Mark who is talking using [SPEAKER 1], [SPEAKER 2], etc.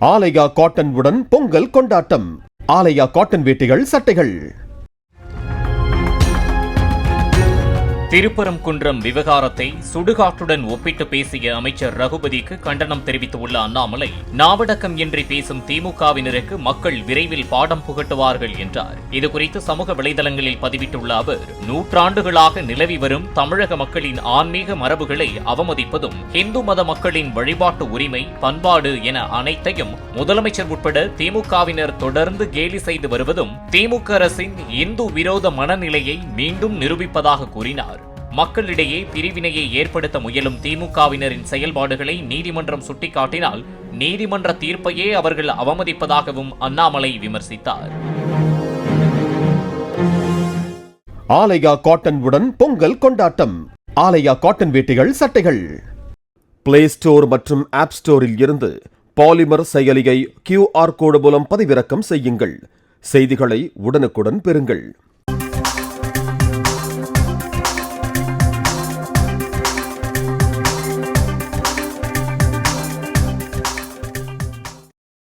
[SPEAKER 1] ஆலயா cotton உடன் பொங்கல் கொண்டாட்டம். ஆலயா cotton வேட்டிகள், சட்டைகள்.
[SPEAKER 2] Thiruparankundram விவகாரத்தை சுடுகாட்டுடன் ஒப்பிட்டு பேசிய அமைச்சர் ரகுபதிக்கு கண்டனம் தெரிவித்துள்ள அண்ணாமலை, நாவடக்கம் இன்றி பேசும் திமுகவினருக்கு மக்கள் விரைவில் பாடம் புகட்டுவார்கள் என்றார். இதுகுறித்து சமூக வலைதளங்களில் பதிவிட்டுள்ள அவர், நூற்றாண்டுகளாக நிலவி வரும் தமிழக மக்களின் ஆன்மீக மரபுகளை அவமதிப்பதும், இந்து மத மக்களின் வழிபாட்டு உரிமை, பண்பாடு என அனைத்தையும் முதலமைச்சர் உட்பட திமுகவினர் தொடர்ந்து கேலி செய்து வருவதும் திமுக அரசின் இந்து விரோத மனநிலையை மீண்டும் நிரூபிப்பதாக கூறினார். மக்களிடையே பிரிவினையை ஏற்படுத்த முயலும் திமுகவினரின் செயல்பாடுகளை நீதிமன்றம் சுட்டிக்காட்டினால் நீதிமன்ற தீர்ப்பையே அவர்கள் அவமதிப்பதாகவும் அண்ணாமலை விமர்சித்தார்.
[SPEAKER 1] ஆலயா காட்டன் உடன் பொங்கல் கொண்டாட்டம். ஆலயா காட்டன் வேட்டிகள், சட்டைகள். பிளே ஸ்டோர் மற்றும் ஆப் ஸ்டோரில் இருந்து பாலிமர் செயலியை QR கோடு மூலம் பதிவிறக்கம் செய்யுங்கள். செய்திகளை உடனுக்குடன் பெறுங்கள்.